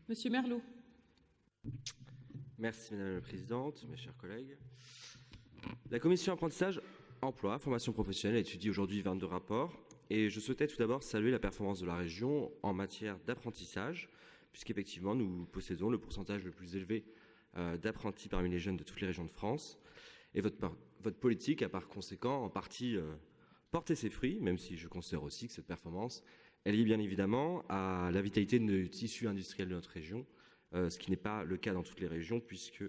Monsieur Merlot. Merci Madame la Présidente, mes chers collègues. La Commission apprentissage, emploi, formation professionnelle étudie aujourd'hui 22 rapports et je souhaitais tout d'abord saluer la performance de la région en matière d'apprentissage puisqu'effectivement nous possédons le pourcentage le plus élevé d'apprentis parmi les jeunes de toutes les régions de France et votre politique a par conséquent en partie porté ses fruits, même si je considère aussi que cette performance est liée bien évidemment à la vitalité du tissu industriel de notre région, ce qui n'est pas le cas dans toutes les régions puisque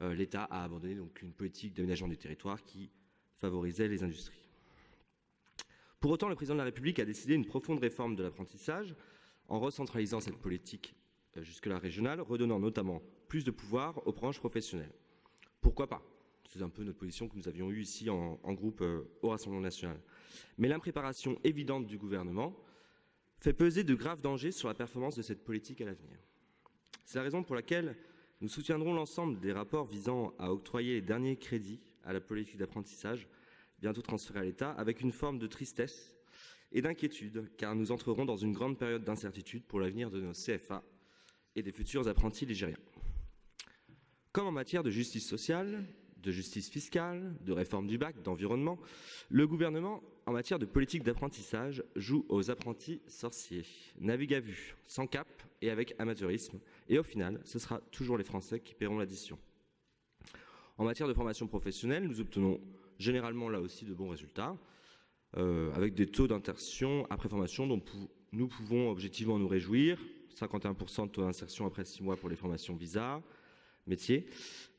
l'État a abandonné donc une politique d'aménagement du territoire qui favorisait les industries. Pour autant, le président de la République a décidé une profonde réforme de l'apprentissage en recentralisant cette politique jusque-là régionale, redonnant notamment plus de pouvoir aux branches professionnelles. Pourquoi pas? C'est un peu notre position que nous avions eue ici en groupe au Rassemblement national. Mais l'impréparation évidente du gouvernement fait peser de graves dangers sur la performance de cette politique à l'avenir. C'est la raison pour laquelle nous soutiendrons l'ensemble des rapports visant à octroyer les derniers crédits à la politique d'apprentissage, bientôt transférés à l'État, avec une forme de tristesse et d'inquiétude, car nous entrerons dans une grande période d'incertitude pour l'avenir de nos CFA et des futurs apprentis ligériens. Comme en matière de justice sociale, de justice fiscale, de réforme du bac, d'environnement, le gouvernement, en matière de politique d'apprentissage, joue aux apprentis sorciers, navigue à vue, sans cap et avec amateurisme, et au final, ce sera toujours les Français qui paieront l'addition. En matière de formation professionnelle, nous obtenons généralement là aussi de bons résultats, avec des taux d'insertion après formation dont nous pouvons objectivement nous réjouir, 51% de taux d'insertion après 6 mois pour les formations visa, métier,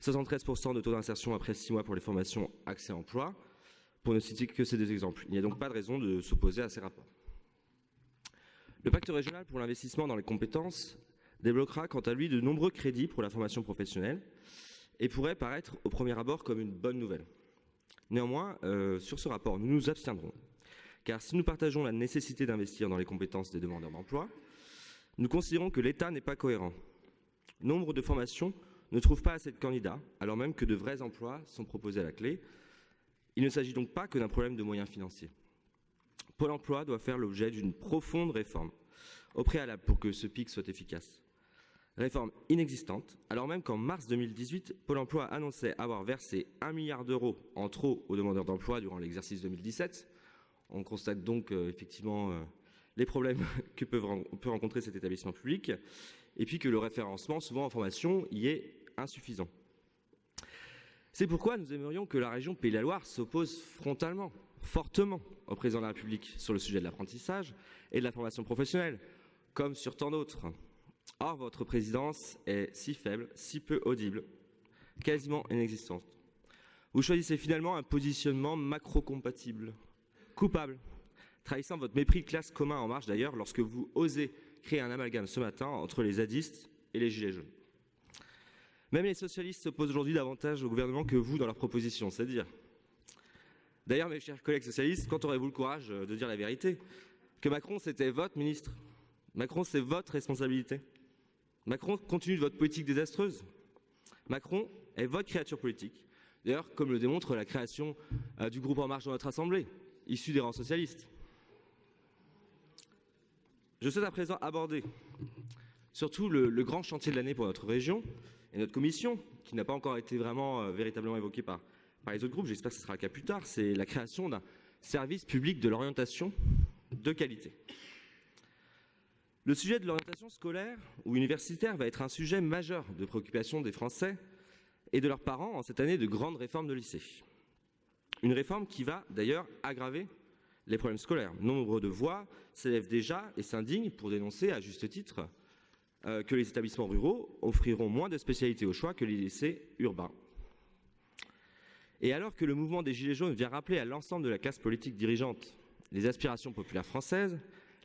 73% de taux d'insertion après 6 mois pour les formations accès emploi, pour ne citer que ces deux exemples. Il n'y a donc pas de raison de s'opposer à ces rapports. Le pacte régional pour l'investissement dans les compétences débloquera quant à lui de nombreux crédits pour la formation professionnelle et pourrait paraître au premier abord comme une bonne nouvelle. Néanmoins, sur ce rapport, nous nous abstiendrons, car si nous partageons la nécessité d'investir dans les compétences des demandeurs d'emploi, nous considérons que l'État n'est pas cohérent. Nombre de formations ne trouvent pas assez de candidats, alors même que de vrais emplois sont proposés à la clé. Il ne s'agit donc pas que d'un problème de moyens financiers. Pôle emploi doit faire l'objet d'une profonde réforme, au préalable pour que ce pic soit efficace. Réforme inexistante, alors même qu'en mars 2018, Pôle emploi annonçait avoir versé 1 milliard d'euros en trop aux demandeurs d'emploi durant l'exercice 2017. On constate donc effectivement les problèmes que peut rencontrer cet établissement public, et puis que le référencement, souvent en formation, y est insuffisant. C'est pourquoi nous aimerions que la région Pays de la Loire s'oppose frontalement, fortement au président de la République sur le sujet de l'apprentissage et de la formation professionnelle, comme sur tant d'autres. Or, votre présidence est si faible, si peu audible, quasiment inexistante. Vous choisissez finalement un positionnement macro-compatible, coupable, trahissant votre mépris de classe commun En Marche d'ailleurs, lorsque vous osez créer un amalgame ce matin entre les zadistes et les gilets jaunes. Même les socialistes s'opposent aujourd'hui davantage au gouvernement que vous dans leurs propositions, c'est dire. D'ailleurs, mes chers collègues socialistes, quand aurez-vous le courage de dire la vérité? Que Macron, c'était votre ministre. Macron, c'est votre responsabilité. Macron continue de votre politique désastreuse. Macron est votre créature politique. D'ailleurs, comme le démontre la création du groupe En Marche dans notre Assemblée, issu des rangs socialistes. Je souhaite à présent aborder surtout le grand chantier de l'année pour notre région et notre commission, qui n'a pas encore été véritablement évoqué par les autres groupes, j'espère que ce sera le cas plus tard, c'est la création d'un service public de l'orientation de qualité. Le sujet de l'orientation scolaire ou universitaire va être un sujet majeur de préoccupation des Français et de leurs parents en cette année de grande réforme de lycée. Une réforme qui va d'ailleurs aggraver les problèmes scolaires. Nombre de voix s'élèvent déjà et s'indignent pour dénoncer à juste titre que les établissements ruraux offriront moins de spécialités au choix que les lycées urbains. Et alors que le mouvement des Gilets jaunes vient rappeler à l'ensemble de la classe politique dirigeante les aspirations populaires françaises,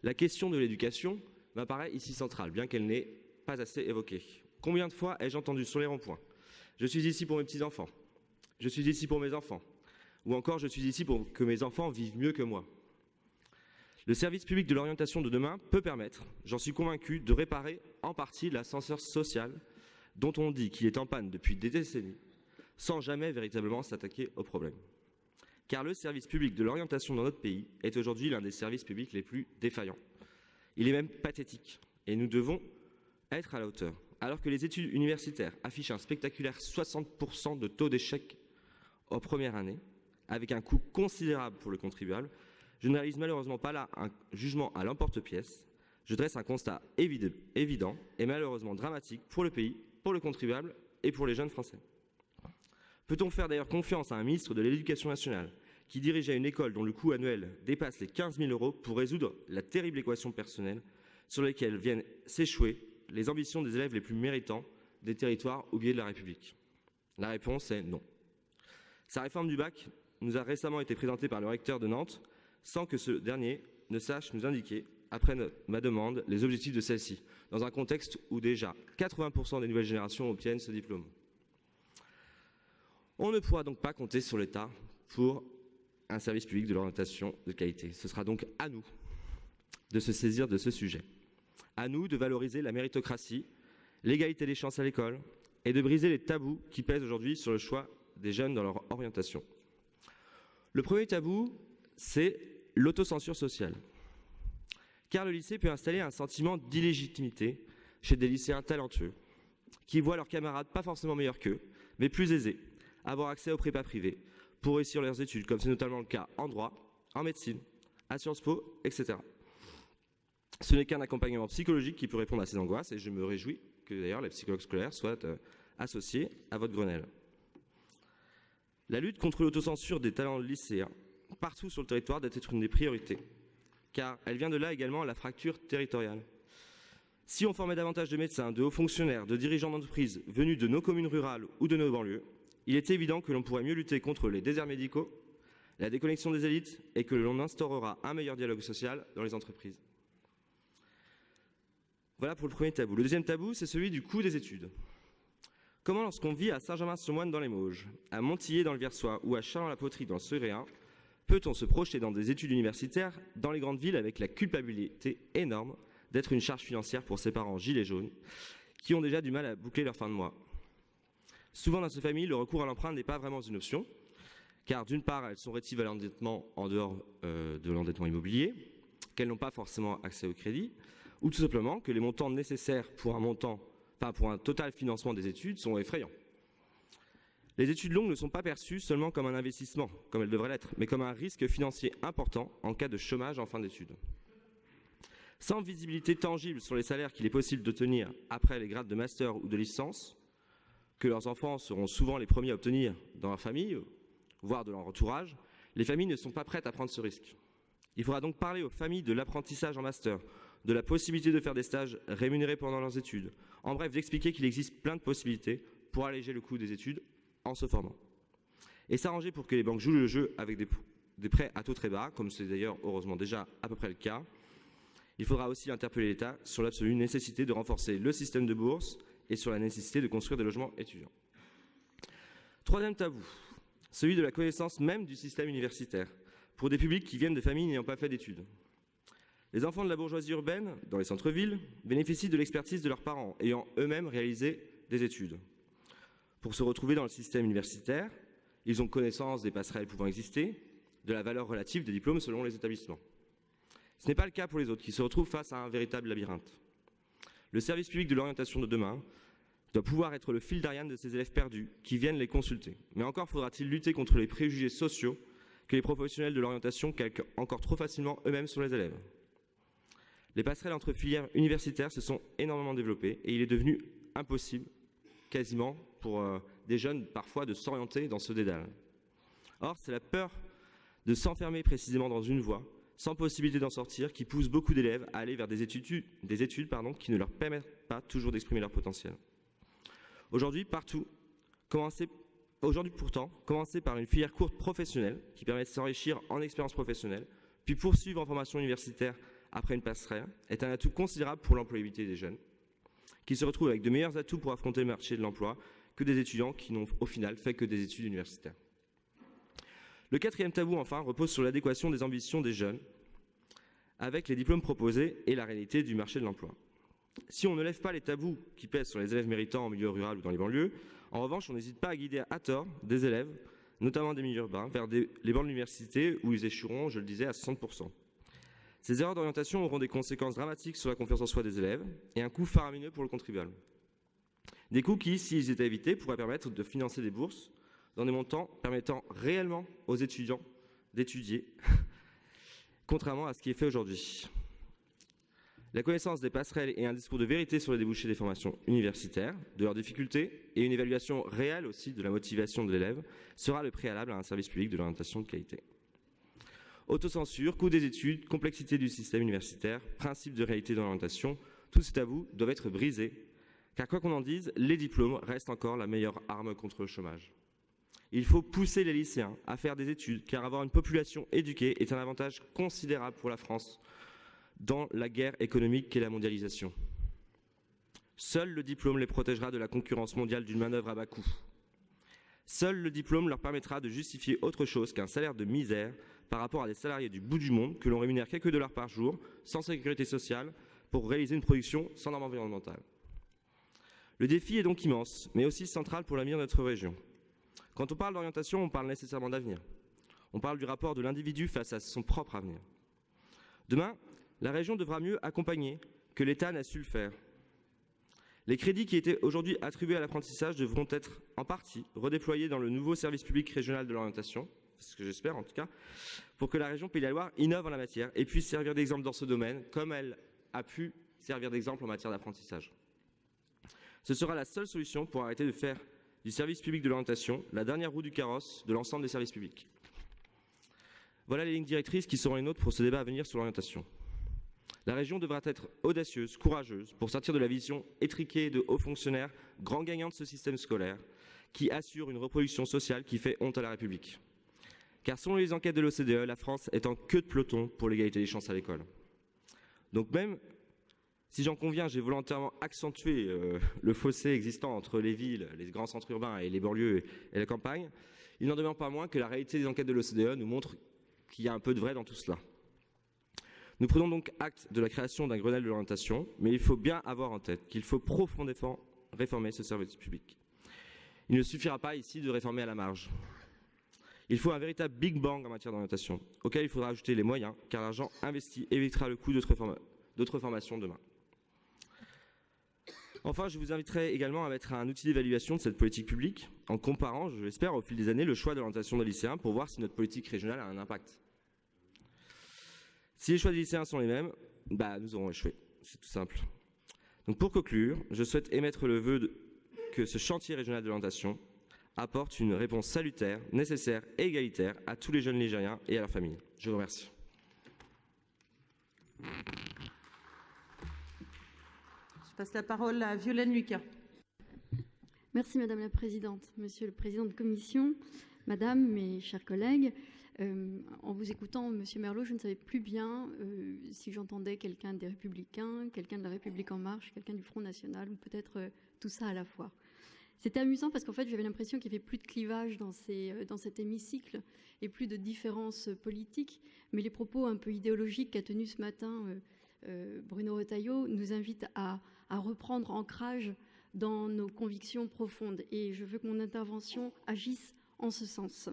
la question de l'éducation m'apparaît ici centrale, bien qu'elle n'ait pas assez évoquée. Combien de fois ai-je entendu sur les ronds-points: je suis ici pour mes petits-enfants, je suis ici pour mes enfants, ou encore je suis ici pour que mes enfants vivent mieux que moi. Le service public de l'orientation de demain peut permettre, j'en suis convaincu, de réparer en partie l'ascenseur social dont on dit qu'il est en panne depuis des décennies, sans jamais véritablement s'attaquer au problème. Car le service public de l'orientation dans notre pays est aujourd'hui l'un des services publics les plus défaillants. Il est même pathétique, et nous devons être à la hauteur. Alors que les études universitaires affichent un spectaculaire 60% de taux d'échec en première année, avec un coût considérable pour le contribuable, je ne réalise malheureusement pas là un jugement à l'emporte-pièce. Je dresse un constat évident et malheureusement dramatique pour le pays, pour le contribuable et pour les jeunes Français. Peut-on faire d'ailleurs confiance à un ministre de l'Éducation nationale qui dirigeait une école dont le coût annuel dépasse les 15 000 € pour résoudre la terrible équation personnelle sur laquelle viennent s'échouer les ambitions des élèves les plus méritants des territoires oubliés de la République? La réponse est non. Sa réforme du bac nous a récemment été présentée par le recteur de Nantes sans que ce dernier ne sache nous indiquer, après ma demande, les objectifs de celle-ci, dans un contexte où déjà 80% des nouvelles générations obtiennent ce diplôme. On ne pourra donc pas compter sur l'État pour un service public de l'orientation de qualité. Ce sera donc à nous de se saisir de ce sujet. À nous de valoriser la méritocratie, l'égalité des chances à l'école et de briser les tabous qui pèsent aujourd'hui sur le choix des jeunes dans leur orientation. Le premier tabou, c'est l'autocensure sociale. Car le lycée peut installer un sentiment d'illégitimité chez des lycéens talentueux qui voient leurs camarades pas forcément meilleurs qu'eux, mais plus aisés, avoir accès aux prépas privés pour réussir leurs études, comme c'est notamment le cas en droit, en médecine, à Sciences Po, etc. Ce n'est qu'un accompagnement psychologique qui peut répondre à ces angoisses et je me réjouis que d'ailleurs les psychologues scolaires soient associés à votre Grenelle. La lutte contre l'autocensure des talents lycéens partout sur le territoire doit être une des priorités, car elle vient de là également la fracture territoriale. Si on formait davantage de médecins, de hauts fonctionnaires, de dirigeants d'entreprises venus de nos communes rurales ou de nos banlieues, il est évident que l'on pourrait mieux lutter contre les déserts médicaux, la déconnexion des élites et que l'on instaurera un meilleur dialogue social dans les entreprises. Voilà pour le premier tabou. Le deuxième tabou, c'est celui du coût des études. Comment, lorsqu'on vit à Saint-Germain-sur-Moine dans les Mauges, à Montillet dans le Versoix ou à Châlons-la-Poterie dans le Soréen, peut-on se projeter dans des études universitaires dans les grandes villes avec la culpabilité énorme d'être une charge financière pour ses parents gilets jaunes qui ont déjà du mal à boucler leur fin de mois? Souvent dans ces familles, le recours à l'emprunt n'est pas vraiment une option, car d'une part, elles sont rétives à l'endettement en dehors de l'endettement immobilier, qu'elles n'ont pas forcément accès au crédit, ou tout simplement que les montants nécessaires pour un total financement des études sont effrayants. Les études longues ne sont pas perçues seulement comme un investissement, comme elles devraient l'être, mais comme un risque financier important en cas de chômage en fin d'études. Sans visibilité tangible sur les salaires qu'il est possible d'obtenir après les grades de master ou de licence, que leurs enfants seront souvent les premiers à obtenir dans leur famille, voire de leur entourage, les familles ne sont pas prêtes à prendre ce risque. Il faudra donc parler aux familles de l'apprentissage en master, de la possibilité de faire des stages rémunérés pendant leurs études, en bref d'expliquer qu'il existe plein de possibilités pour alléger le coût des études en se formant. Et s'arranger pour que les banques jouent le jeu avec des prêts à taux très bas, comme c'est d'ailleurs heureusement déjà à peu près le cas. Il faudra aussi interpeller l'État sur l'absolue nécessité de renforcer le système de bourse et sur la nécessité de construire des logements étudiants. Troisième tabou, celui de la connaissance même du système universitaire, pour des publics qui viennent de familles n'ayant pas fait d'études. Les enfants de la bourgeoisie urbaine, dans les centres-villes, bénéficient de l'expertise de leurs parents, ayant eux-mêmes réalisé des études. Pour se retrouver dans le système universitaire, ils ont connaissance des passerelles pouvant exister, de la valeur relative des diplômes selon les établissements. Ce n'est pas le cas pour les autres, qui se retrouvent face à un véritable labyrinthe. Le service public de l'orientation de demain doit pouvoir être le fil d'Ariane de ces élèves perdus qui viennent les consulter. Mais encore faudra-t-il lutter contre les préjugés sociaux que les professionnels de l'orientation calquent encore trop facilement eux-mêmes sur les élèves. Les passerelles entre filières universitaires se sont énormément développées et il est devenu impossible, quasiment, pour des jeunes parfois de s'orienter dans ce dédale. Or, c'est la peur de s'enfermer précisément dans une voie, sans possibilité d'en sortir, qui pousse beaucoup d'élèves à aller vers des études qui ne leur permettent pas toujours d'exprimer leur potentiel. Aujourd'hui, pourtant, commencer par une filière courte professionnelle qui permet de s'enrichir en expérience professionnelle, puis poursuivre en formation universitaire après une passerelle, est un atout considérable pour l'employabilité des jeunes, qui se retrouvent avec de meilleurs atouts pour affronter le marché de l'emploi que des étudiants qui n'ont au final fait que des études universitaires. Le quatrième tabou, enfin, repose sur l'adéquation des ambitions des jeunes avec les diplômes proposés et la réalité du marché de l'emploi. Si on ne lève pas les tabous qui pèsent sur les élèves méritants en milieu rural ou dans les banlieues, en revanche, on n'hésite pas à guider à tort des élèves, notamment des milieux urbains, vers les bancs de l'université où ils échoueront, je le disais, à 60%. Ces erreurs d'orientation auront des conséquences dramatiques sur la confiance en soi des élèves et un coût faramineux pour le contribuable. Des coûts qui, s'ils étaient évités, pourraient permettre de financer des bourses dans des montants permettant réellement aux étudiants d'étudier, contrairement à ce qui est fait aujourd'hui. La connaissance des passerelles et un discours de vérité sur les débouchés des formations universitaires, de leurs difficultés et une évaluation réelle aussi de la motivation de l'élève sera le préalable à un service public de l'orientation de qualité. Autocensure, coût des études, complexité du système universitaire, principe de réalité dans l'orientation, tous ces tabous doivent être brisés, car quoi qu'on en dise, les diplômes restent encore la meilleure arme contre le chômage. Il faut pousser les lycéens à faire des études, car avoir une population éduquée est un avantage considérable pour la France dans la guerre économique qu'est la mondialisation. Seul le diplôme les protégera de la concurrence mondiale d'une manœuvre à bas coût. Seul le diplôme leur permettra de justifier autre chose qu'un salaire de misère par rapport à des salariés du bout du monde que l'on rémunère quelques dollars par jour, sans sécurité sociale, pour réaliser une production sans normes environnementales. Le défi est donc immense, mais aussi central pour l'avenir de notre région. Quand on parle d'orientation, on parle nécessairement d'avenir. On parle du rapport de l'individu face à son propre avenir. Demain, la région devra mieux accompagner que l'État n'a su le faire. Les crédits qui étaient aujourd'hui attribués à l'apprentissage devront être en partie redéployés dans le nouveau service public régional de l'orientation, c'est ce que j'espère en tout cas, pour que la région Pays de la Loire innove en la matière et puisse servir d'exemple dans ce domaine, comme elle a pu servir d'exemple en matière d'apprentissage. Ce sera la seule solution pour arrêter de faire du service public de l'orientation la dernière roue du carrosse de l'ensemble des services publics. Voilà les lignes directrices qui seront les nôtres pour ce débat à venir sur l'orientation. La région devra être audacieuse, courageuse, pour sortir de la vision étriquée de hauts fonctionnaires, grands gagnants de ce système scolaire, qui assure une reproduction sociale qui fait honte à la République. Car selon les enquêtes de l'OCDE, la France est en queue de peloton pour l'égalité des chances à l'école. Donc même si j'en conviens, j'ai volontairement accentué le fossé existant entre les villes, les grands centres urbains et les banlieues et la campagne, il n'en demeure pas moins que la réalité des enquêtes de l'OCDE nous montre qu'il y a un peu de vrai dans tout cela. Nous prenons donc acte de la création d'un Grenelle de l'orientation, mais il faut bien avoir en tête qu'il faut profondément réformer ce service public. Il ne suffira pas ici de réformer à la marge. Il faut un véritable Big Bang en matière d'orientation, auquel il faudra ajouter les moyens, car l'argent investi évitera le coût d'autres formations demain. Enfin, je vous inviterai également à mettre un outil d'évaluation de cette politique publique, en comparant, je l'espère, au fil des années, le choix de l'orientation des lycéens pour voir si notre politique régionale a un impact. Si les choix des lycéens sont les mêmes, nous aurons échoué. C'est tout simple. Donc pour conclure, je souhaite émettre le vœu que ce chantier régional de l'orientation apporte une réponse salutaire, nécessaire et égalitaire à tous les jeunes Ligériens et à leurs familles. Je vous remercie. Je passe la parole à Violaine Lucas. Merci Madame la Présidente, Monsieur le Président de Commission, Madame, mes chers collègues. En vous écoutant, Monsieur Merlot, je ne savais plus bien si j'entendais quelqu'un des Républicains, quelqu'un de la République En Marche, quelqu'un du Front National, ou peut-être tout ça à la fois. C'était amusant parce qu'en fait, j'avais l'impression qu'il n'y avait plus de clivage dans cet hémicycle et plus de différences politiques, mais les propos un peu idéologiques qu'a tenus ce matin Bruno Retailleau nous invitent à reprendre ancrage dans nos convictions profondes. Et je veux que mon intervention agisse en ce sens.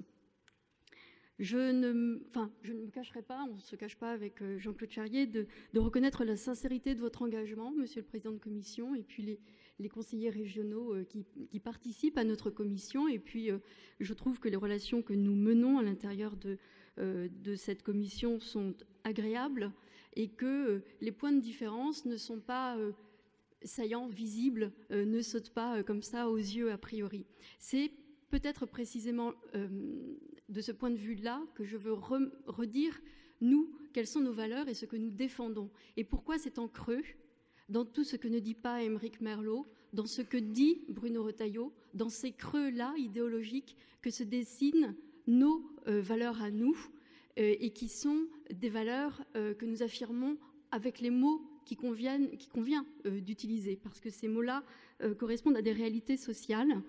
Je ne me cacherai pas, on ne se cache pas avec Jean-Claude Charrier, de reconnaître la sincérité de votre engagement, Monsieur le Président de Commission, et puis les conseillers régionaux qui participent à notre commission. Et puis, je trouve que les relations que nous menons à l'intérieur de cette commission sont agréables et que les points de différence ne sont pas saillants, visibles, ne sautent pas comme ça aux yeux a priori. C'est peut-être précisément de ce point de vue-là que je veux redire, nous, quelles sont nos valeurs et ce que nous défendons. Et pourquoi c'est en creux, dans tout ce que ne dit pas Aymeric Merlot, dans ce que dit Bruno Retailleau, dans ces creux-là idéologiques que se dessinent nos valeurs à nous et qui sont des valeurs que nous affirmons avec les mots qu'il convient d'utiliser, parce que ces mots-là correspondent à des réalités sociales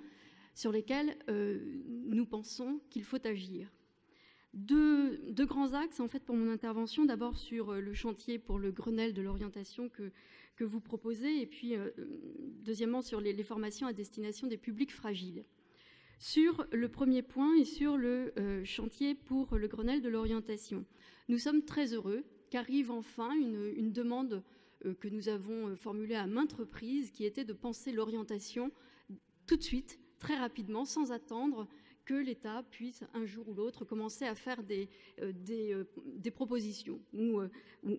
sur lesquels nous pensons qu'il faut agir. Deux grands axes en fait pour mon intervention, d'abord sur le chantier pour le Grenelle de l'orientation que vous proposez, et puis deuxièmement sur les formations à destination des publics fragiles. Sur le premier point et sur le chantier pour le Grenelle de l'orientation, nous sommes très heureux qu'arrive enfin une demande que nous avons formulée à maintes reprises, qui était de penser l'orientation tout de suite, très rapidement, sans attendre que l'État puisse un jour ou l'autre commencer à faire des propositions ou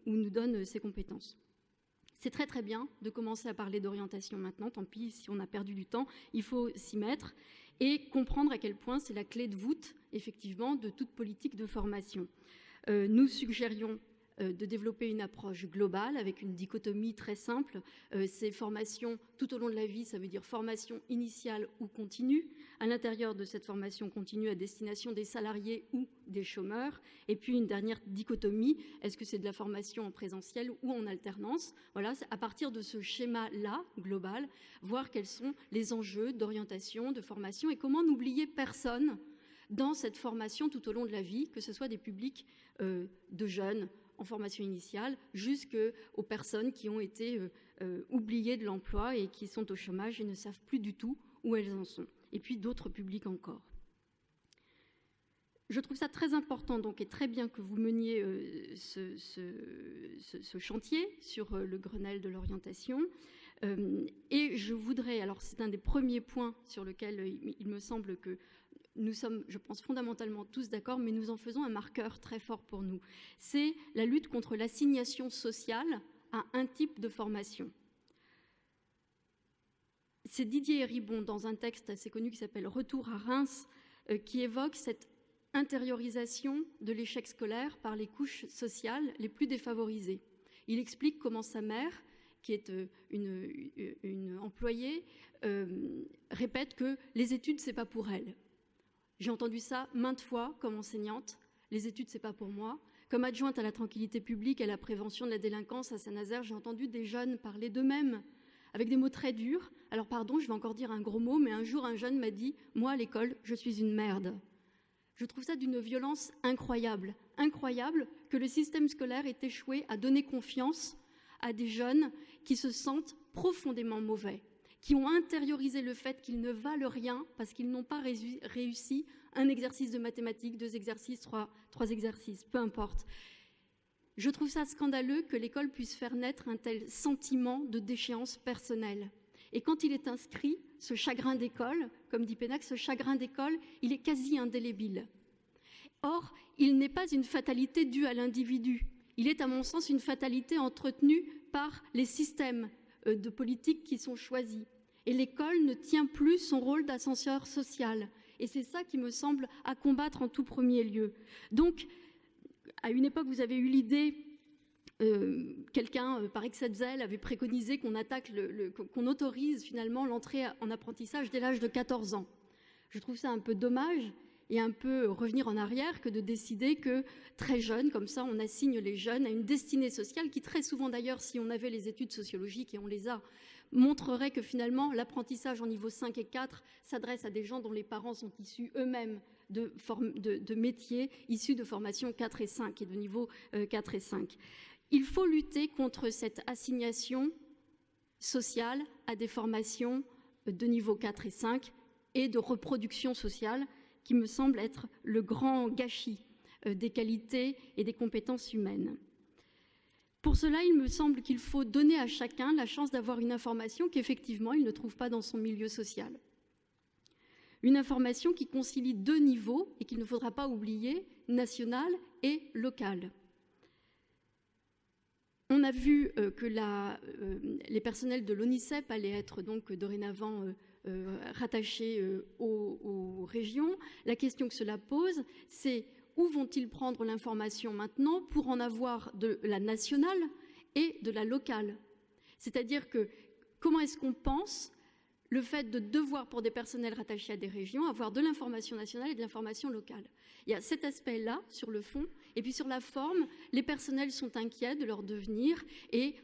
nous donne ses compétences. C'est très très bien de commencer à parler d'orientation maintenant, tant pis si on a perdu du temps, il faut s'y mettre et comprendre à quel point c'est la clé de voûte, effectivement, de toute politique de formation. Nous suggérions de développer une approche globale avec une dichotomie très simple. Ces formations tout au long de la vie, ça veut dire formation initiale ou continue. À l'intérieur de cette formation continue à destination des salariés ou des chômeurs. Et puis une dernière dichotomie, est-ce que c'est de la formation en présentiel ou en alternance? Voilà, à partir de ce schéma-là, global, voir quels sont les enjeux d'orientation, de formation et comment n'oublier personne dans cette formation tout au long de la vie, que ce soit des publics de jeunes en formation initiale, jusqu'aux personnes qui ont été oubliées de l'emploi et qui sont au chômage et ne savent plus du tout où elles en sont. Et puis d'autres publics encore. Je trouve ça très important donc, et très bien que vous meniez ce chantier sur le Grenelle de l'orientation. Et je voudrais, alors c'est un des premiers points sur lequel il me semble que nous sommes, je pense, fondamentalement tous d'accord, mais nous en faisons un marqueur très fort pour nous. C'est la lutte contre l'assignation sociale à un type de formation. C'est Didier Héribon, dans un texte assez connu qui s'appelle « Retour à Reims », qui évoque cette intériorisation de l'échec scolaire par les couches sociales les plus défavorisées. Il explique comment sa mère, qui est une employée, répète que les études, c'est pas pour elle. J'ai entendu ça maintes fois comme enseignante. Les études, c'est pas pour moi. Comme adjointe à la tranquillité publique et à la prévention de la délinquance à Saint-Nazaire, j'ai entendu des jeunes parler d'eux-mêmes avec des mots très durs. Alors pardon, je vais encore dire un gros mot, mais un jour, un jeune m'a dit « Moi, à l'école, je suis une merde ». Je trouve ça d'une violence incroyable. Incroyable que le système scolaire ait échoué à donner confiance à des jeunes qui se sentent profondément mauvais, qui ont intériorisé le fait qu'ils ne valent rien parce qu'ils n'ont pas réussi un exercice de mathématiques, 2 exercices, 3 exercices, peu importe. Je trouve ça scandaleux que l'école puisse faire naître un tel sentiment de déchéance personnelle. Et quand il est inscrit, ce chagrin d'école, comme dit Pénac, ce chagrin d'école, il est quasi indélébile. Or, il n'est pas une fatalité due à l'individu. Il est, à mon sens, une fatalité entretenue par les systèmes de politique qui sont choisis. Et l'école ne tient plus son rôle d'ascenseur social. Et c'est ça qui me semble à combattre en tout premier lieu. Donc, à une époque, vous avez eu l'idée, quelqu'un par excès de zèle avait préconisé qu'on autorise finalement l'entrée en apprentissage dès l'âge de 14 ans. Je trouve ça un peu dommage et un peu revenir en arrière que de décider que très jeunes, comme ça, on assigne les jeunes à une destinée sociale qui très souvent d'ailleurs, si on avait les études sociologiques, et on les a, montrerait que finalement l'apprentissage en niveau 5 et 4 s'adresse à des gens dont les parents sont issus eux-mêmes de métiers issus de formations 4 et 5 et de niveau 4 et 5. Il faut lutter contre cette assignation sociale à des formations de niveau 4 et 5 et de reproduction sociale qui me semble être le grand gâchis des qualités et des compétences humaines. Pour cela, il me semble qu'il faut donner à chacun la chance d'avoir une information qu'effectivement, il ne trouve pas dans son milieu social. Une information qui concilie 2 niveaux et qu'il ne faudra pas oublier, national et local. On a vu que les personnels de l'ONICEP allaient être donc dorénavant rattachés aux régions. La question que cela pose, c'est où vont-ils prendre l'information maintenant pour en avoir de la nationale et de la locale? C'est-à-dire que comment est-ce qu'on pense le fait de devoir, pour des personnels rattachés à des régions, avoir de l'information nationale et de l'information locale? Il y a cet aspect-là sur le fond, et puis sur la forme, les personnels sont inquiets de leur devenir, et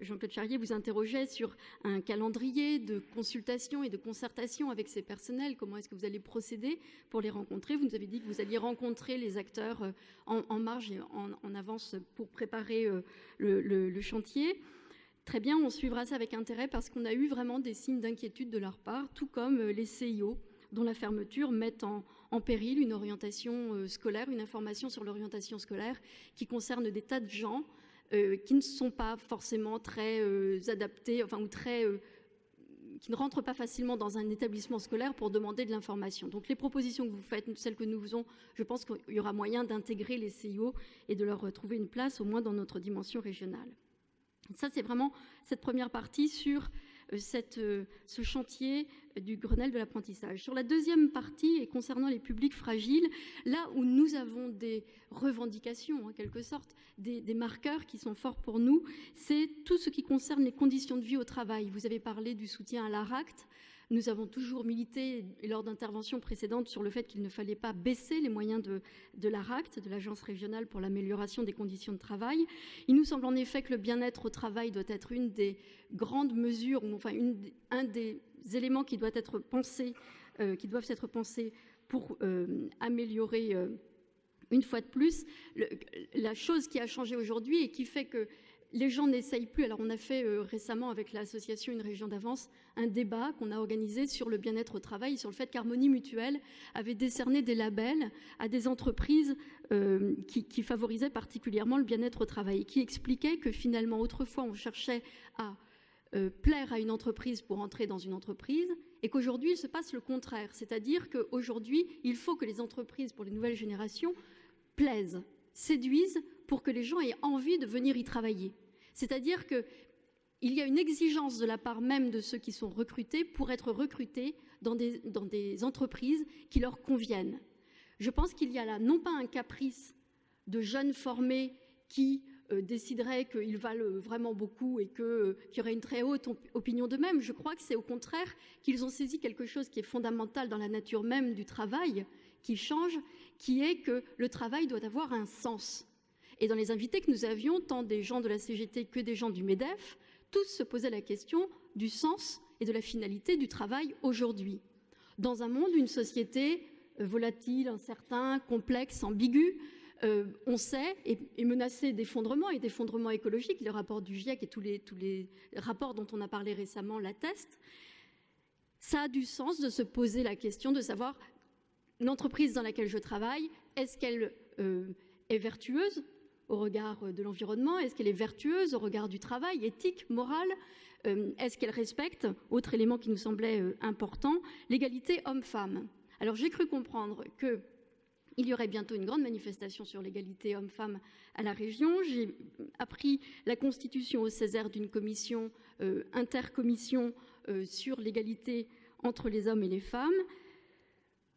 Jean-Claude Charrier vous interrogeait sur un calendrier de consultation et de concertation avec ces personnels. Comment est-ce que vous allez procéder pour les rencontrer? Vous nous avez dit que vous alliez rencontrer les acteurs en marge et en avance pour préparer le chantier. Très bien, on suivra ça avec intérêt parce qu'on a eu vraiment des signes d'inquiétude de leur part, tout comme les CIO. dont la fermeture met en péril une orientation scolaire, une information sur l'orientation scolaire qui concerne des tas de gens qui ne sont pas forcément très adaptés, enfin, ou très... qui ne rentrent pas facilement dans un établissement scolaire pour demander de l'information. Donc les propositions que vous faites, celles que nous faisons, je pense qu'il y aura moyen d'intégrer les CIO et de leur trouver une place, au moins dans notre dimension régionale. Ça, c'est vraiment cette première partie sur ce chantier du Grenelle de l'apprentissage. Sur la deuxième partie, et concernant les publics fragiles, là où nous avons des revendications, en quelque sorte, des marqueurs qui sont forts pour nous, c'est tout ce qui concerne les conditions de vie au travail. Vous avez parlé du soutien à l'ARACT. Nous avons toujours milité, lors d'interventions précédentes, sur le fait qu'il ne fallait pas baisser les moyens de l'ARACT, de l'Agence régionale pour l'amélioration des conditions de travail. Il nous semble en effet que le bien-être au travail doit être une des grandes mesures, ou enfin un des éléments qui doivent être pensés pour améliorer, une fois de plus, la chose qui a changé aujourd'hui et qui fait que les gens n'essayent plus. Alors on a fait récemment avec l'association Une Région d'Avance un débat qu'on a organisé sur le bien-être au travail, sur le fait qu'Harmonie Mutuelle avait décerné des labels à des entreprises qui favorisaient particulièrement le bien-être au travail et qui expliquaient que finalement autrefois on cherchait à plaire à une entreprise pour entrer dans une entreprise et qu'aujourd'hui il se passe le contraire. C'est-à-dire qu'aujourd'hui il faut que les entreprises pour les nouvelles générations plaisent, séduisent pour que les gens aient envie de venir y travailler. C'est-à-dire qu'il y a une exigence de la part même de ceux qui sont recrutés pour être recrutés dans des entreprises qui leur conviennent. Je pense qu'il y a là non pas un caprice de jeunes formés qui décideraient qu'ils valent vraiment beaucoup et qu'il y aurait une très haute opinion d'eux-mêmes. Je crois que c'est au contraire qu'ils ont saisi quelque chose qui est fondamental dans la nature même du travail, qui change, qui est que le travail doit avoir un sens. Et dans les invités que nous avions, tant des gens de la CGT que des gens du MEDEF, tous se posaient la question du sens et de la finalité du travail aujourd'hui. Dans un monde, une société volatile, incertain, complexe, ambigu, on sait, est menacée d'effondrement et d'effondrement écologique. Le rapport du GIEC et tous les rapports dont on a parlé récemment l'attestent. Ça a du sens de se poser la question de savoir l'entreprise dans laquelle je travaille, est-ce qu'elle est vertueuse au regard de l'environnement? Est-ce qu'elle est vertueuse au regard du travail, éthique, morale? Est-ce qu'elle respecte, autre élément qui nous semblait important, l'égalité homme-femme? Alors j'ai cru comprendre qu'il y aurait bientôt une grande manifestation sur l'égalité homme-femme à la région. J'ai appris la constitution au Césaire d'une commission, intercommission sur l'égalité entre les hommes et les femmes.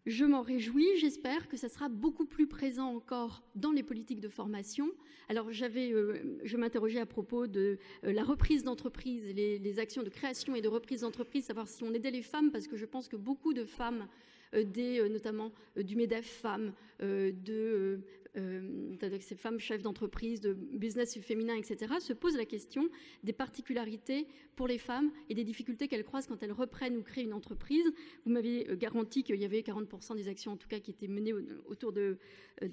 Je m'en réjouis, j'espère que ça sera beaucoup plus présent encore dans les politiques de formation. Alors je m'interrogeais à propos de la reprise d'entreprise, les actions de création et de reprise d'entreprise, savoir si on aidait les femmes, parce que je pense que beaucoup de femmes, notamment du MEDEF femmes, avec ces femmes chefs d'entreprise, de business féminin, etc., se posent la question des particularités pour les femmes et des difficultés qu'elles croisent quand elles reprennent ou créent une entreprise. Vous m'avez garanti qu'il y avait 40% des actions, en tout cas, qui étaient menées autour de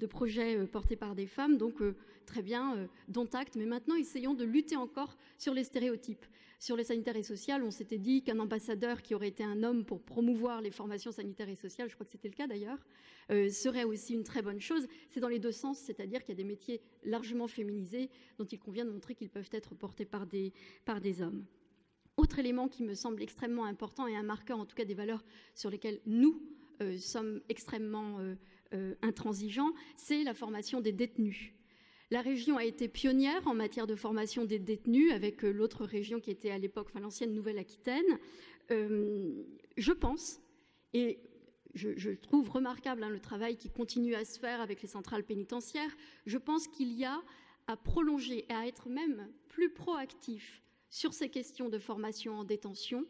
projets portés par des femmes. Donc, très bien, dont acte. Mais maintenant, essayons de lutter encore sur les stéréotypes. Sur les sanitaires et sociales, on s'était dit qu'un ambassadeur qui aurait été un homme pour promouvoir les formations sanitaires et sociales, je crois que c'était le cas d'ailleurs, serait aussi une très bonne chose. C'est dans les deux sens, c'est-à-dire qu'il y a des métiers largement féminisés dont il convient de montrer qu'ils peuvent être portés par des hommes. Autre élément qui me semble extrêmement important et un marqueur en tout cas des valeurs sur lesquelles nous sommes extrêmement intransigeants, c'est la formation des détenus. La région a été pionnière en matière de formation des détenus avec l'autre région qui était à l'époque, enfin l'ancienne Nouvelle-Aquitaine. Je pense, et je trouve remarquable le travail qui continue à se faire avec les centrales pénitentiaires, je pense qu'il y a à prolonger et à être même plus proactif sur ces questions de formation en détention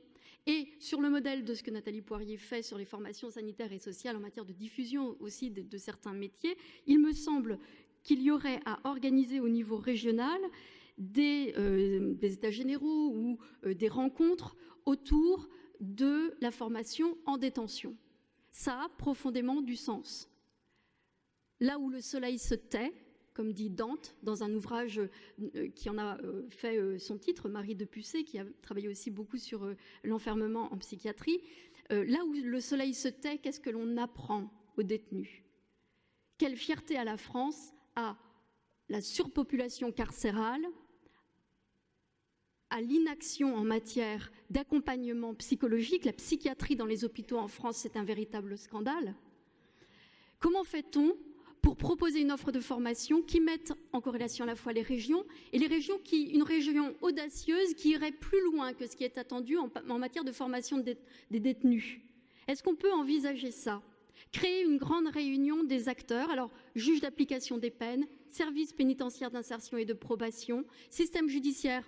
et sur le modèle de ce que Nathalie Poirier fait sur les formations sanitaires et sociales en matière de diffusion aussi de certains métiers. Il me semble qu'il y aurait à organiser au niveau régional des états généraux ou des rencontres autour de la formation en détention. Ça a profondément du sens. Là où le soleil se tait, comme dit Dante, dans un ouvrage qui en a fait son titre, Marie de Pucé, qui a travaillé aussi beaucoup sur l'enfermement en psychiatrie. Là où le soleil se tait, qu'est-ce que l'on apprend aux détenus? Quelle fierté à la France, à la surpopulation carcérale, à l'inaction en matière d'accompagnement psychologique. La psychiatrie dans les hôpitaux en France, c'est un véritable scandale. Comment fait-on pour proposer une offre de formation qui mette en corrélation à la fois les régions, et les régions une région audacieuse qui irait plus loin que ce qui est attendu en matière de formation des détenus? Est-ce qu'on peut envisager ça? Créer une grande réunion des acteurs, alors juge d'application des peines, service pénitentiaire d'insertion et de probation, système judiciaire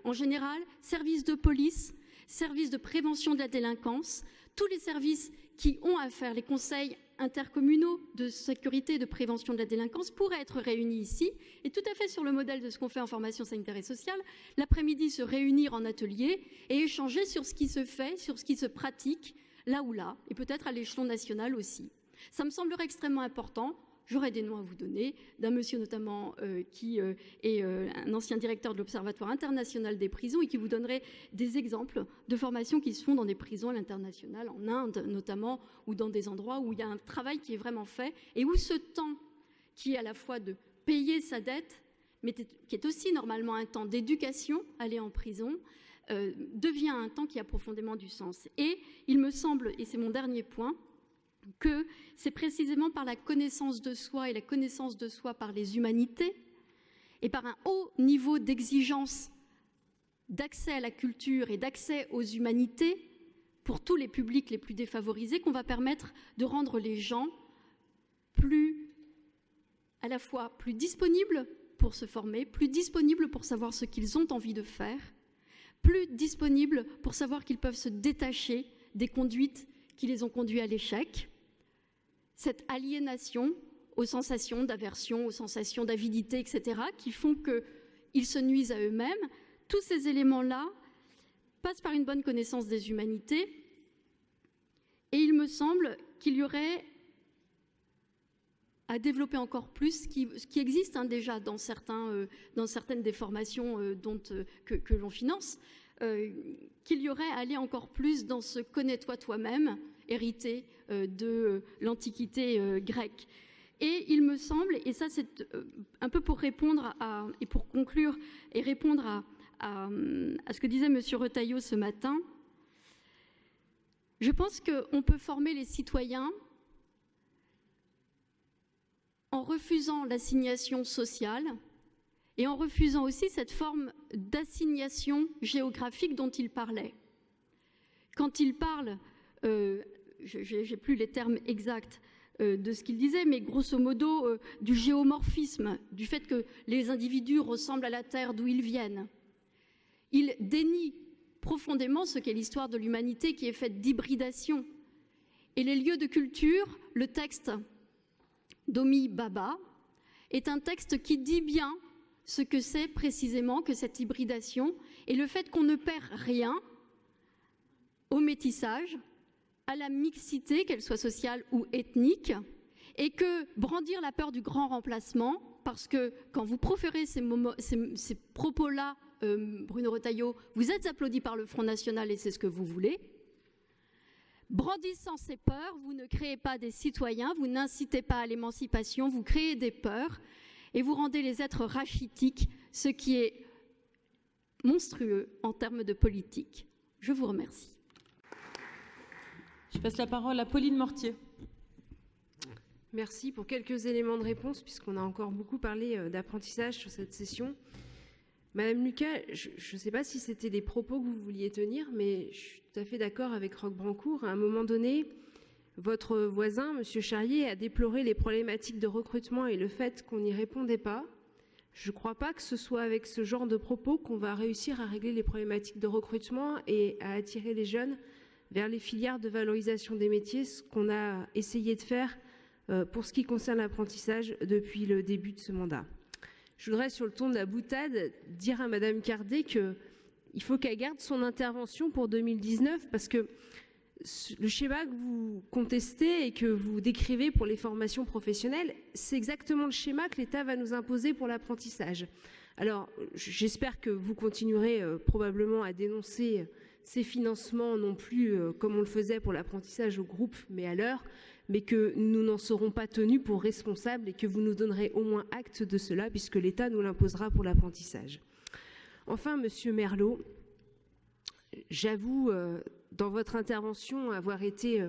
en général, service de police, service de prévention de la délinquance, tous les services qui ont à faire les conseils intercommunaux de sécurité et de prévention de la délinquance pourraient être réunis ici, et tout à fait sur le modèle de ce qu'on fait en formation sanitaire et sociale, l'après-midi se réunir en atelier et échanger sur ce qui se fait, sur ce qui se pratique, là ou là, et peut-être à l'échelon national aussi. Ça me semblerait extrêmement important. J'aurais des noms à vous donner, d'un monsieur notamment qui est un ancien directeur de l'Observatoire international des prisons et qui vous donnerait des exemples de formations qui se font dans des prisons à l'international, en Inde notamment, ou dans des endroits où il y a un travail qui est vraiment fait et où ce temps qui est à la fois de payer sa dette, mais qui est aussi normalement un temps d'éducation, aller en prison, devient un temps qui a profondément du sens. Et il me semble, et c'est mon dernier point, que c'est précisément par la connaissance de soi et la connaissance de soi par les humanités et par un haut niveau d'exigence d'accès à la culture et d'accès aux humanités pour tous les publics les plus défavorisés qu'on va permettre de rendre les gens à la fois plus disponibles pour se former, plus disponibles pour savoir ce qu'ils ont envie de faire, plus disponibles pour savoir qu'ils peuvent se détacher des conduites qui les ont conduits à l'échec. Cette aliénation aux sensations d'aversion, aux sensations d'avidité, etc., qui font qu'ils se nuisent à eux-mêmes, tous ces éléments-là passent par une bonne connaissance des humanités. Et il me semble qu'il y aurait à développer encore plus ce qui existe déjà dans certaines des formations que l'on finance, qu'il y aurait à aller encore plus dans ce « connais-toi toi-même », hérité de l'Antiquité grecque. Et il me semble, et ça c'est un peu pour répondre et pour conclure et répondre à ce que disait M. Retailleau ce matin, je pense qu'on peut former les citoyens en refusant l'assignation sociale et en refusant aussi cette forme d'assignation géographique dont il parlait. Quand il parle, je n'ai plus les termes exacts de ce qu'il disait, mais grosso modo du géomorphisme, du fait que les individus ressemblent à la terre d'où ils viennent. Il dénie profondément ce qu'est l'histoire de l'humanité qui est faite d'hybridation. Et les lieux de culture, le texte d'Homi Bhabha est un texte qui dit bien ce que c'est précisément que cette hybridation et le fait qu'on ne perd rien au métissage, à la mixité, qu'elle soit sociale ou ethnique, et que brandir la peur du grand remplacement, parce que quand vous proférez ces propos-là, Bruno Retailleau, vous êtes applaudi par le Front National et c'est ce que vous voulez. Brandissant ces peurs, vous ne créez pas des citoyens, vous n'incitez pas à l'émancipation, vous créez des peurs et vous rendez les êtres rachitiques, ce qui est monstrueux en termes de politique. Je vous remercie. Je passe la parole à Pauline Mortier. Merci pour quelques éléments de réponse, puisqu'on a encore beaucoup parlé d'apprentissage sur cette session. Madame Lucas, je ne sais pas si c'était des propos que vous vouliez tenir, mais je suis tout à fait d'accord avec Roch Brancourt. À un moment donné, votre voisin, M. Charrier, a déploré les problématiques de recrutement et le fait qu'on n'y répondait pas. Je ne crois pas que ce soit avec ce genre de propos qu'on va réussir à régler les problématiques de recrutement et à attirer les jeunes vers les filières de valorisation des métiers, ce qu'on a essayé de faire pour ce qui concerne l'apprentissage depuis le début de ce mandat. Je voudrais, sur le ton de la boutade, dire à Madame Cardé qu'il faut qu'elle garde son intervention pour 2019, parce que le schéma que vous contestez et que vous décrivez pour les formations professionnelles, c'est exactement le schéma que l'État va nous imposer pour l'apprentissage. Alors, j'espère que vous continuerez probablement à dénoncer ces financements, non plus comme on le faisait pour l'apprentissage au groupe, mais à l'heure, mais que nous n'en serons pas tenus pour responsables et que vous nous donnerez au moins acte de cela, puisque l'État nous l'imposera pour l'apprentissage. Enfin, Monsieur Merlot, j'avoue, dans votre intervention, avoir été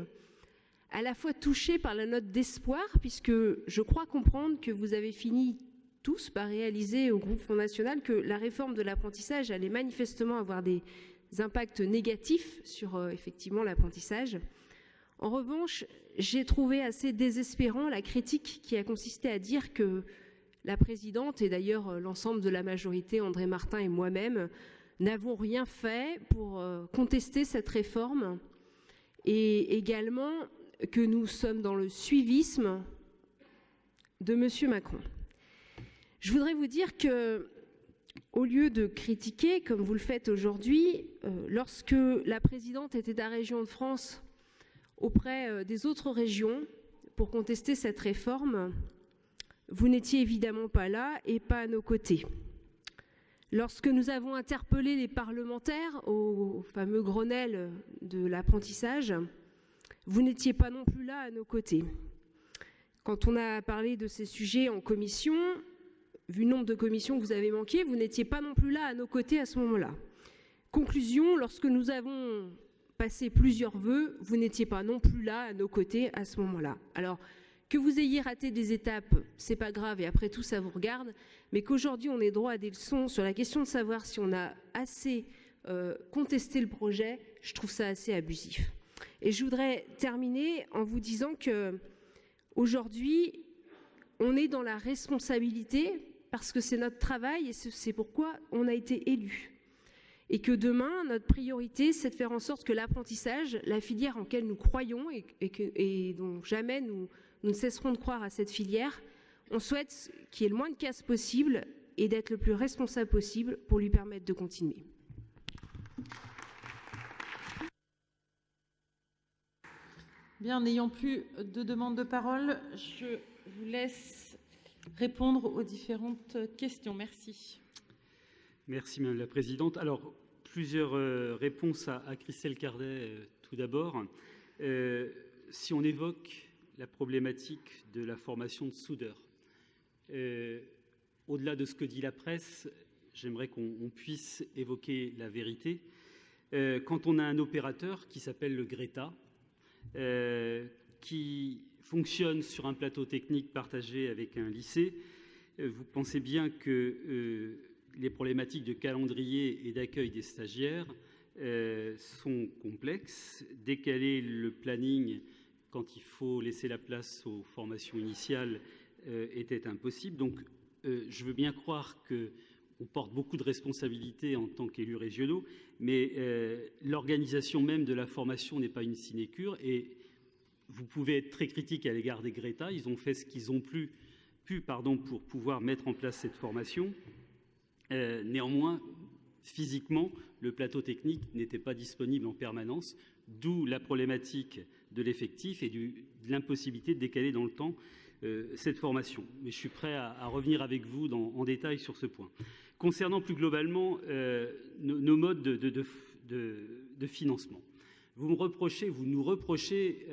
à la fois touchée par la note d'espoir, puisque je crois comprendre que vous avez fini tous par réaliser au groupe Front National que la réforme de l'apprentissage allait manifestement avoir des impacts négatifs sur effectivement l'apprentissage. En revanche, j'ai trouvé assez désespérant la critique qui a consisté à dire que la présidente, et d'ailleurs l'ensemble de la majorité, André Martin et moi-même, n'avons rien fait pour contester cette réforme, et également que nous sommes dans le suivisme de M. Macron. Je voudrais vous dire que, au lieu de critiquer, comme vous le faites aujourd'hui, lorsque la présidente était à Région de France auprès des autres régions pour contester cette réforme, vous n'étiez évidemment pas là et pas à nos côtés. Lorsque nous avons interpellé les parlementaires au fameux Grenelle de l'apprentissage, vous n'étiez pas non plus là à nos côtés. Quand on a parlé de ces sujets en commission, vu le nombre de commissions que vous avez manquées, vous n'étiez pas non plus là à nos côtés à ce moment-là. Conclusion, lorsque nous avons passé plusieurs vœux, vous n'étiez pas non plus là à nos côtés à ce moment-là. Alors, que vous ayez raté des étapes, c'est pas grave, et après tout, ça vous regarde, mais qu'aujourd'hui, on ait droit à des leçons sur la question de savoir si on a assez contesté le projet, je trouve ça assez abusif. Et je voudrais terminer en vous disant que aujourd'hui, on est dans la responsabilité, parce que c'est notre travail et c'est pourquoi on a été élus. Et que demain, notre priorité, c'est de faire en sorte que l'apprentissage, la filière en laquelle nous croyons et dont jamais nous ne cesserons de croire à cette filière, on souhaite qu'il y ait le moins de casse possible et d'être le plus responsable possible pour lui permettre de continuer. Bien, n'ayant plus de demandes de parole, je vous laisse répondre aux différentes questions. Merci. Merci Madame la Présidente. Alors, plusieurs réponses à Christelle Cardet tout d'abord. Si on évoque la problématique de la formation de soudeurs, au-delà de ce que dit la presse, j'aimerais qu'on puisse évoquer la vérité. Quand on a un opérateur qui s'appelle le Greta, qui fonctionne sur un plateau technique partagé avec un lycée, vous pensez bien que les problématiques de calendrier et d'accueil des stagiaires sont complexes. Décaler le planning quand il faut laisser la place aux formations initiales était impossible. Donc, je veux bien croire qu'on porte beaucoup de responsabilités en tant qu'élus régionaux, mais l'organisation même de la formation n'est pas une sinécure. Et vous pouvez être très critique à l'égard des Greta. Ils ont fait ce qu'ils ont pu pour pouvoir mettre en place cette formation. Néanmoins, physiquement, le plateau technique n'était pas disponible en permanence, d'où la problématique de l'effectif et de l'impossibilité de décaler dans le temps cette formation. Mais je suis prêt à revenir avec vous en détail sur ce point. Concernant plus globalement nos modes de financement, vous nous reprochez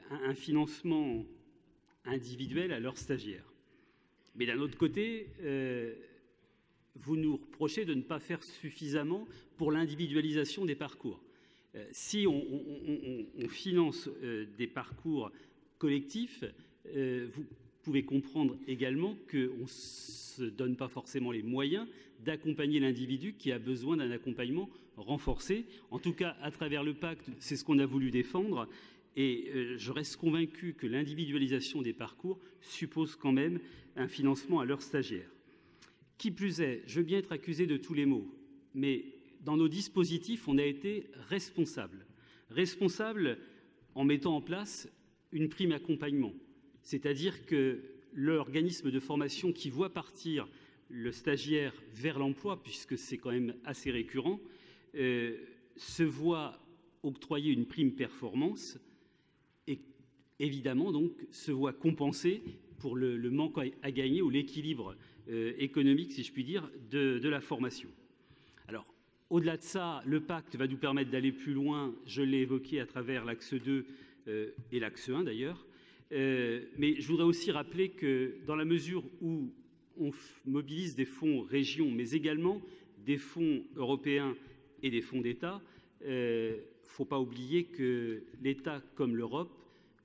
un financement individuel à leurs stagiaires. Mais d'un autre côté, vous nous reprochez de ne pas faire suffisamment pour l'individualisation des parcours. Si on finance des parcours collectifs, vous pouvez comprendre également qu'on ne se donne pas forcément les moyens d'accompagner l'individu qui a besoin d'un accompagnement renforcé. En tout cas, à travers le pacte, c'est ce qu'on a voulu défendre. Et je reste convaincu que l'individualisation des parcours suppose quand même un financement à leurs stagiaires. Qui plus est, je veux bien être accusé de tous les maux, mais dans nos dispositifs, on a été responsable. Responsable en mettant en place une prime accompagnement. C'est-à-dire que l'organisme de formation qui voit partir le stagiaire vers l'emploi, puisque c'est quand même assez récurrent, se voit octroyer une prime performance et évidemment donc se voit compensé pour le manque à gagner ou l'équilibre économique, si je puis dire, de la formation. Alors, au-delà de ça, le pacte va nous permettre d'aller plus loin, je l'ai évoqué à travers l'axe 2 et l'axe 1 d'ailleurs, mais je voudrais aussi rappeler que dans la mesure où on mobilise des fonds régions, mais également des fonds européens et des fonds d'État, il ne faut pas oublier que l'État comme l'Europe,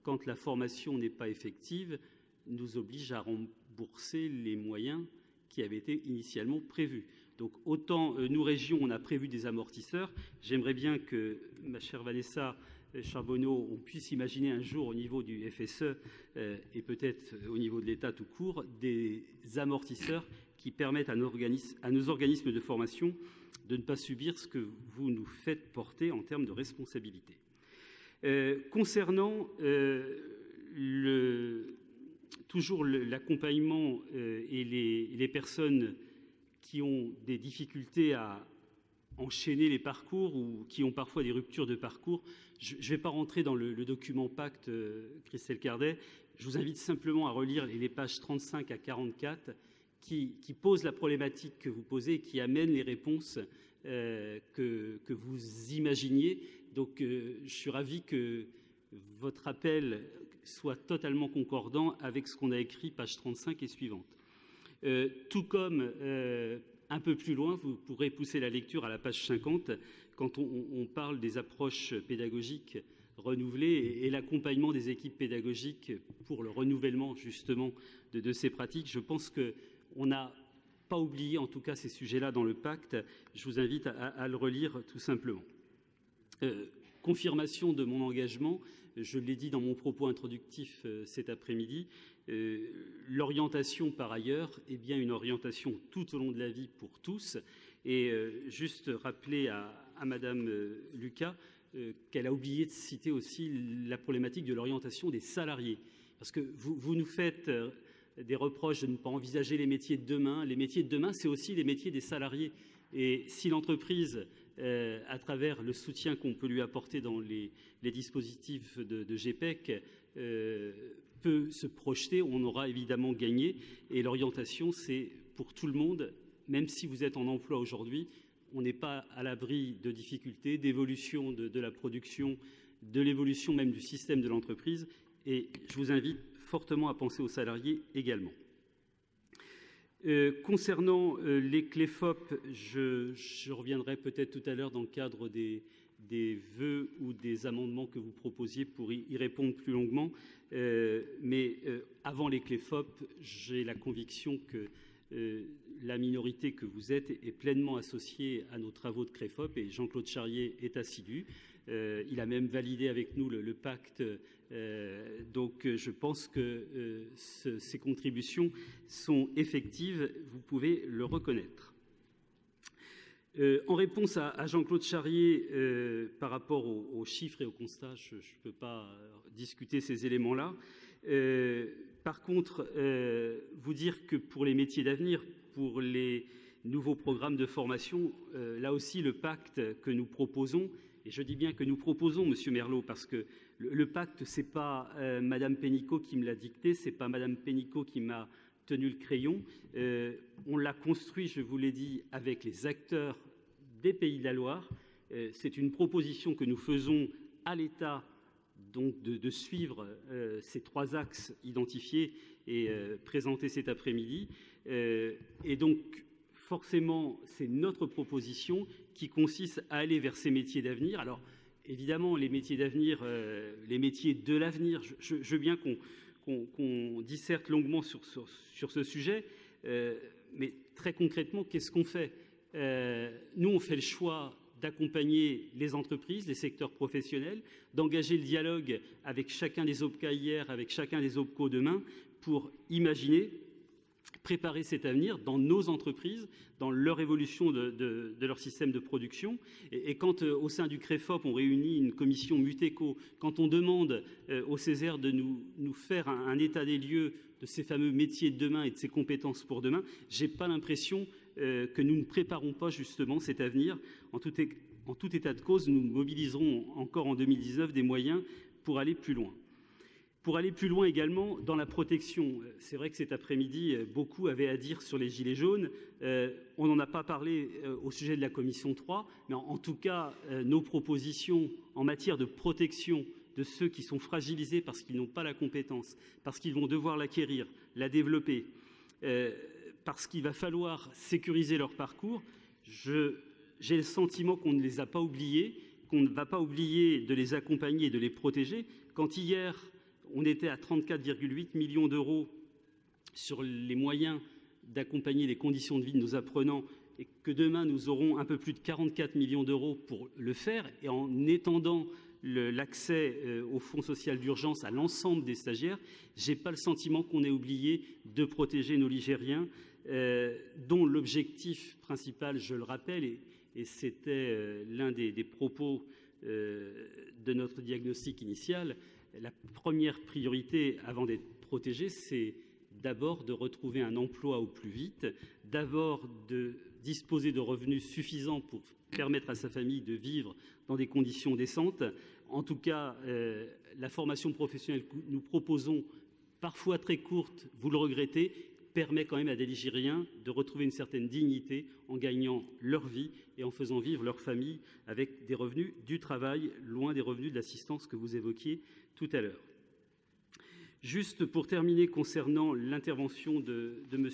quand la formation n'est pas effective, nous oblige à rembourser les moyens qui avaient été initialement prévus. Donc autant nous, régions, on a prévu des amortisseurs, j'aimerais bien que, ma chère Vanessa Charbonneau, on puisse imaginer un jour au niveau du FSE et peut-être au niveau de l'État tout court, des amortisseurs qui permettent à nos organismes de formation de ne pas subir ce que vous nous faites porter en termes de responsabilité. Concernant toujours l'accompagnement et les personnes qui ont des difficultés à enchaîner les parcours ou qui ont parfois des ruptures de parcours, je ne vais pas rentrer dans le document pacte, Christelle Cardet, je vous invite simplement à relire les pages 35 à 44 qui posent la problématique que vous posez et qui amènent les réponses que vous imaginiez. Donc je suis ravi que votre appel soit totalement concordant avec ce qu'on a écrit, page 35 et suivante. Tout comme, un peu plus loin, vous pourrez pousser la lecture à la page 50, quand on parle des approches pédagogiques renouvelées et l'accompagnement des équipes pédagogiques pour le renouvellement, justement, de ces pratiques. Je pense qu'on n'a pas oublié, en tout cas, ces sujets-là dans le pacte. Je vous invite à le relire, tout simplement. Confirmation de mon engagement, je l'ai dit dans mon propos introductif cet après-midi, l'orientation par ailleurs est bien une orientation tout au long de la vie pour tous. Et juste rappeler à Madame Lucas qu'elle a oublié de citer aussi la problématique de l'orientation des salariés. Parce que vous nous faites des reproches de ne pas envisager les métiers de demain. Les métiers de demain, c'est aussi les métiers des salariés. Et si l'entreprise, à travers le soutien qu'on peut lui apporter dans les dispositifs de GPEC, peut se projeter, on aura évidemment gagné. Et l'orientation, c'est pour tout le monde, même si vous êtes en emploi aujourd'hui, on n'est pas à l'abri de difficultés, d'évolution de la production, de l'évolution même du système de l'entreprise. Et je vous invite fortement à penser aux salariés également. Concernant les CLEFOP, je reviendrai peut-être tout à l'heure dans le cadre des vœux ou des amendements que vous proposiez pour y répondre plus longuement. Mais avant les CLEFOP, j'ai la conviction que la minorité que vous êtes est pleinement associée à nos travaux de CLEFOP et Jean-Claude Charrier est assidu. Il a même validé avec nous le pacte. Donc je pense que ces contributions sont effectives, vous pouvez le reconnaître. En réponse à Jean-Claude Charrier par rapport aux chiffres et aux constats, je ne peux pas discuter ces éléments-là. Par contre, vous dire que pour les métiers d'avenir, pour les nouveaux programmes de formation, là aussi le pacte que nous proposons, et je dis bien que nous proposons, Monsieur Merlot, parce que le pacte, ce n'est pas Madame Pénicaud qui me l'a dicté, ce n'est pas Madame Pénicaud qui m'a tenu le crayon. On l'a construit, je vous l'ai dit, avec les acteurs des Pays de la Loire. C'est une proposition que nous faisons à l'État, donc de suivre ces 3 axes identifiés et présentés cet après-midi. Et donc, forcément, c'est notre proposition qui consiste à aller vers ces métiers d'avenir. Alors, évidemment, les métiers d'avenir, les métiers de l'avenir, je veux bien qu'on disserte longuement sur ce sujet, mais très concrètement, qu'est-ce qu'on fait ? Nous, on fait le choix d'accompagner les entreprises, les secteurs professionnels, d'engager le dialogue avec chacun des OPCA hier, avec chacun des OPCO demain, pour imaginer, préparer cet avenir dans nos entreprises, dans leur évolution de leur système de production. Et quand au sein du CREFOP, on réunit une commission Muteco, quand on demande au Césaire de nous faire un état des lieux de ces fameux métiers de demain et de ces compétences pour demain, je n'ai pas l'impression que nous ne préparons pas justement cet avenir. en tout état de cause, nous mobiliserons encore en 2019 des moyens pour aller plus loin. Pour aller plus loin également dans la protection. C'est vrai que cet après-midi, beaucoup avaient à dire sur les gilets jaunes. On n'en a pas parlé au sujet de la commission 3, mais en tout cas, nos propositions en matière de protection de ceux qui sont fragilisés parce qu'ils n'ont pas la compétence, parce qu'ils vont devoir l'acquérir, la développer, parce qu'il va falloir sécuriser leur parcours, j'ai le sentiment qu'on ne les a pas oubliés, qu'on ne va pas oublier de les accompagner et de les protéger. Quand hier, on était à 34,8 millions d'euros sur les moyens d'accompagner les conditions de vie de nos apprenants et que demain, nous aurons un peu plus de 44 millions d'euros pour le faire et en étendant l'accès au Fonds social d'urgence à l'ensemble des stagiaires, je n'ai pas le sentiment qu'on ait oublié de protéger nos Ligériens, dont l'objectif principal, je le rappelle, et c'était l'un des propos de notre diagnostic initial, la première priorité avant d'être protégé, c'est d'abord de retrouver un emploi au plus vite, d'abord de disposer de revenus suffisants pour permettre à sa famille de vivre dans des conditions décentes. En tout cas, la formation professionnelle que nous proposons, parfois très courte, vous le regrettez, permet quand même à des Ligériens de retrouver une certaine dignité en gagnant leur vie et en faisant vivre leur famille avec des revenus du travail, loin des revenus de l'assistance que vous évoquiez tout à l'heure. Juste pour terminer concernant l'intervention de M.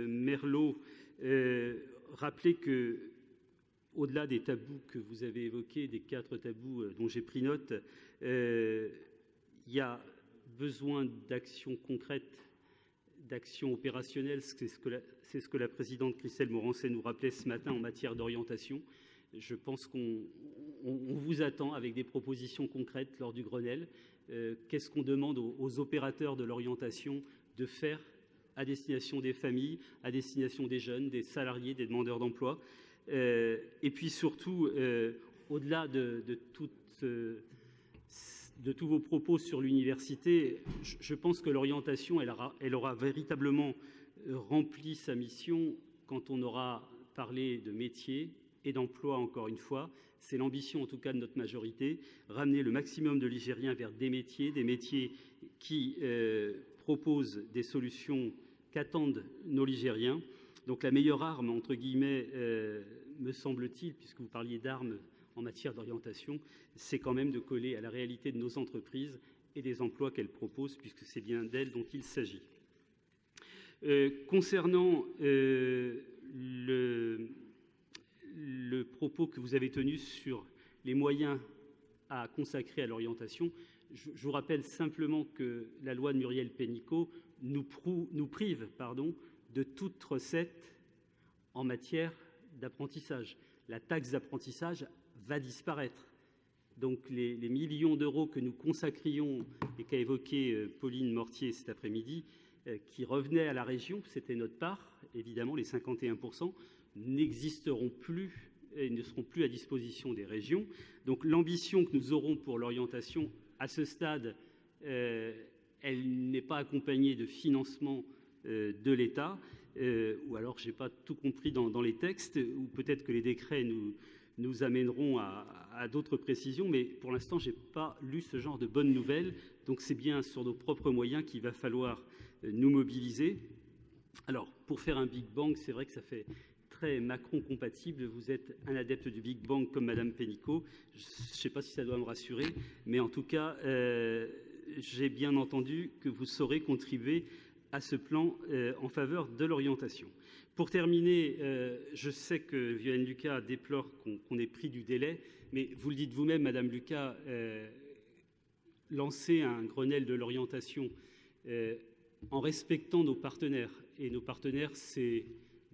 Merlot, rappeler que, au-delà des tabous que vous avez évoqués, des 4 tabous dont j'ai pris note, il y a besoin d'actions concrètes, d'actions opérationnelles. C'est ce que la présidente Christelle Morancet nous rappelait ce matin en matière d'orientation. Je pense qu'on vous attend avec des propositions concrètes lors du Grenelle. Qu'est-ce qu'on demande aux opérateurs de l'orientation de faire à destination des familles, à destination des jeunes, des salariés, des demandeurs d'emploi. Et puis surtout, au-delà de tous vos propos sur l'université, je pense que l'orientation, elle aura véritablement rempli sa mission quand on aura parlé de métiers et d'emploi, encore une fois. C'est l'ambition, en tout cas, de notre majorité, ramener le maximum de Ligériens vers des métiers qui proposent des solutions qu'attendent nos Ligériens. Donc la meilleure arme, entre guillemets, me semble-t-il, puisque vous parliez d'armes en matière d'orientation, c'est quand même de coller à la réalité de nos entreprises et des emplois qu'elles proposent, puisque c'est bien d'elles dont il s'agit. Concernant le propos que vous avez tenu sur les moyens à consacrer à l'orientation, je vous rappelle simplement que la loi de Muriel Pénicaud nous prive de toute recette en matière d'apprentissage. La taxe d'apprentissage va disparaître. Donc les millions d'euros que nous consacrions et qu'a évoqué Pauline Mortier cet après-midi, qui revenaient à la région, c'était notre part, évidemment les 51%, n'existeront plus et ne seront plus à disposition des régions. Donc l'ambition que nous aurons pour l'orientation, à ce stade, elle n'est pas accompagnée de financement de l'État, ou alors je n'ai pas tout compris dans les textes, ou peut-être que les décrets nous amèneront à d'autres précisions, mais pour l'instant, je n'ai pas lu ce genre de bonnes nouvelles. Donc c'est bien sur nos propres moyens qu'il va falloir nous mobiliser. Alors, pour faire un Big Bang, c'est vrai que ça fait très Macron-compatible. Vous êtes un adepte du Big Bang comme Madame Pénicaud. Je ne sais pas si ça doit me rassurer, mais en tout cas, j'ai bien entendu que vous saurez contribuer à ce plan en faveur de l'orientation. Pour terminer, je sais que Violaine Lucas déplore qu'on ait pris du délai, mais vous le dites vous-même, Madame Lucas, lancer un Grenelle de l'orientation en respectant nos partenaires. Et nos partenaires, c'est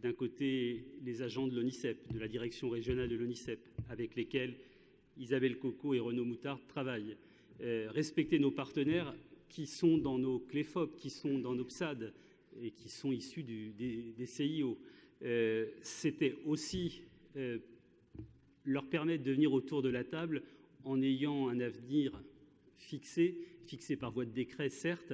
d'un côté les agents de l'ONICEP, de la direction régionale de l'ONICEP, avec lesquels Isabelle Coco et Renaud Moutard travaillent. Respecter nos partenaires qui sont dans nos CLEFOP, qui sont dans nos PSAD et qui sont issus des CIO. C'était aussi leur permettre de venir autour de la table en ayant un avenir fixé par voie de décret, certes.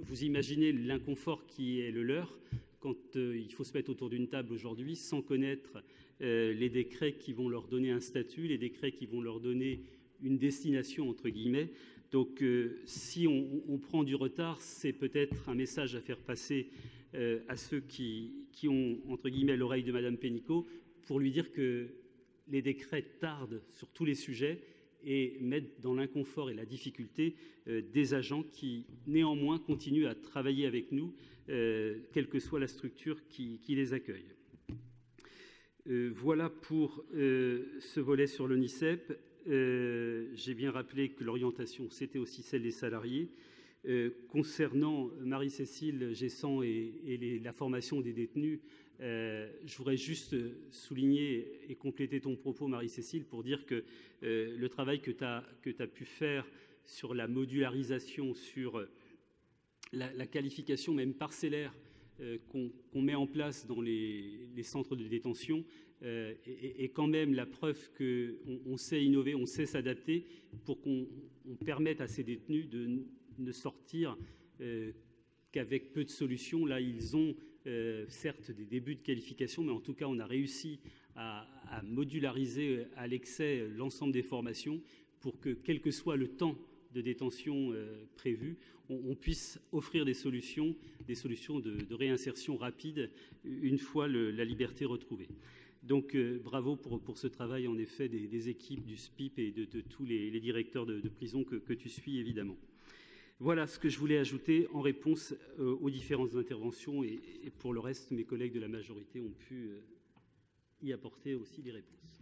Vous imaginez l'inconfort qui est le leur quand il faut se mettre autour d'une table aujourd'hui sans connaître les décrets qui vont leur donner un statut, les décrets qui vont leur donner une destination, entre guillemets. Donc, si on prend du retard, c'est peut-être un message à faire passer à ceux qui ont, entre guillemets, l'oreille de Madame Pénicaud, pour lui dire que les décrets tardent sur tous les sujets et mettent dans l'inconfort et la difficulté des agents qui, néanmoins, continuent à travailler avec nous, quelle que soit la structure qui les accueille. Voilà pour ce volet sur l'ONICEP. J'ai bien rappelé que l'orientation, c'était aussi celle des salariés. Concernant Marie-Cécile Gessan et la formation des détenus, je voudrais juste souligner et compléter ton propos, Marie-Cécile, pour dire que le travail que tu as pu faire sur la modularisation, sur la qualification même parcellaire qu'on met en place dans les centres de détention est quand même la preuve qu'on sait innover, on sait s'adapter pour qu'on permette à ces détenus de ne sortir qu'avec peu de solutions. Là, ils ont certes des débuts de qualification, mais en tout cas, on a réussi à modulariser à l'excès l'ensemble des formations pour que, quel que soit le temps de détention prévu, on puisse offrir des solutions de réinsertion rapide une fois la liberté retrouvée. Donc, bravo pour ce travail, en effet, des équipes du SPIP et de tous les directeurs de prison que tu suis, évidemment. Voilà ce que je voulais ajouter en réponse aux différentes interventions et pour le reste, mes collègues de la majorité ont pu y apporter aussi des réponses.